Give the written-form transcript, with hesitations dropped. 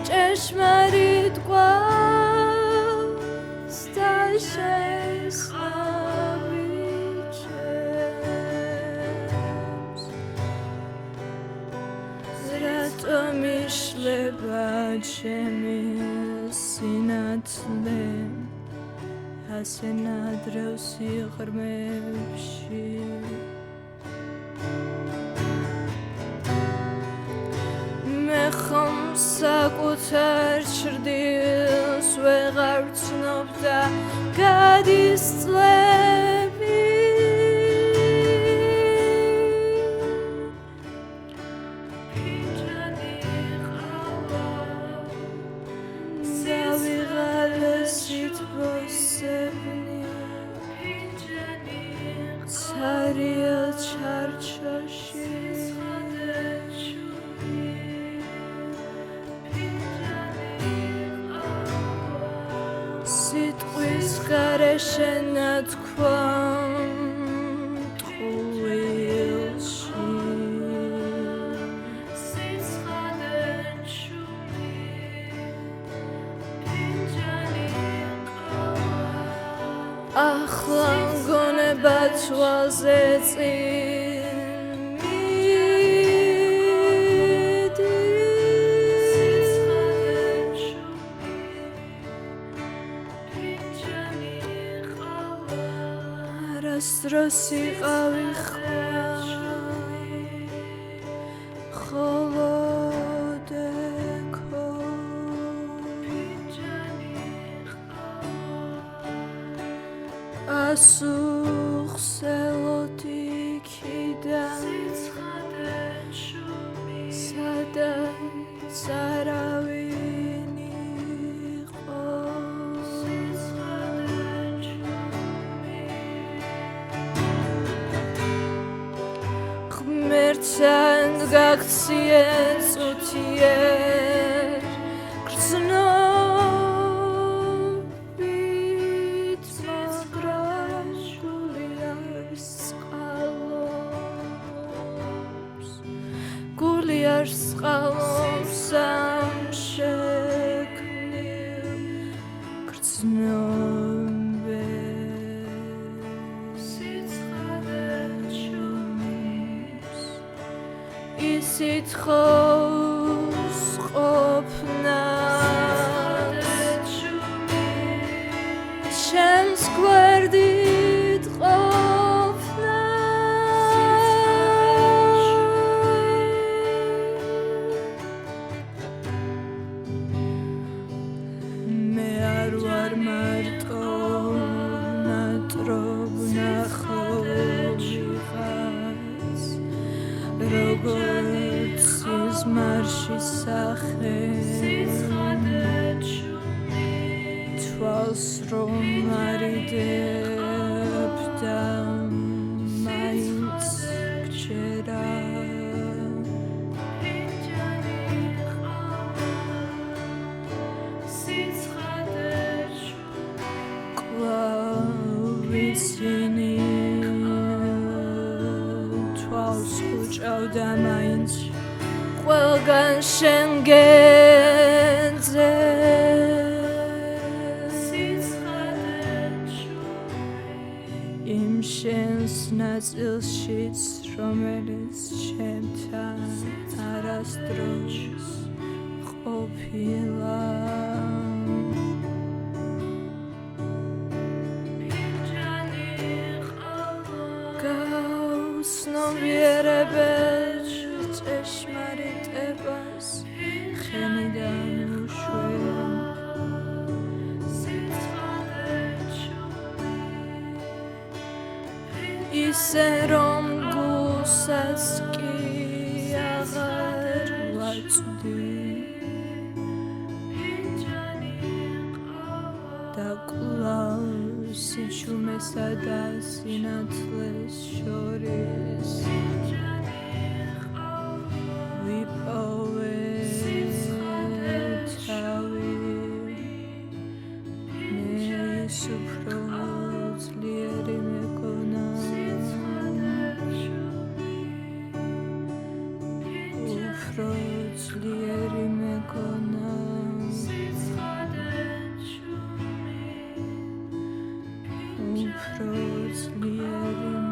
ჭეშმარიტ ყვავს და შესაბიჭებს რატომ იშლება ჩემი სინათლე ასე ნადრევ სიღრმეებში ხომ საკუთარ ჩრდილს ვეღარ ვცნობ და გადის წლები ფინჯანი ყავა დავიღალესით ბოსებნი ფინჯანი ცარიელ ჩარჩოში სიტყვის გარეშე ნათქვამ ტყუილში სიცხადე ჩუმი ფინჯანი ყავა ახლა მგონება თვალზე დროს იყავი ხოლოდექო ასუხსელოთ იქიდან სადაც არავინ იყო ღმერთთან გაქციე წუთიერ გრძნობით მაგრამ გული არ სყალობს ამ შექმნილ გრძნობებს ისიც ხოს ყოფნას ჩემს გვერდით ყოფნას მე არ ვარ მარტო ნატრობ ნახოვრიღაც როგორც სიზმარში სახე თვალს რომ არიდებ და მაინც გჯერა კვლავ ვიცინი თვალს ხუჭავდა მაინც ყველგან შენ გენძე იმ შენს ნაწილშიც რომელიც ჩემთან არასდროს ყოფილა ვერებეჭ ჭეშმარიტებას ხენიდან უშვენ ისე რომ გულსაც კი აღარ ვაწვდი და კვლავ სიჩუმესა და სინათლეს შორის ვიპოვე თავი მე უფრო ძლიერი მეკონა უფრო ძლიერი მეკონა უფრო ძლიერი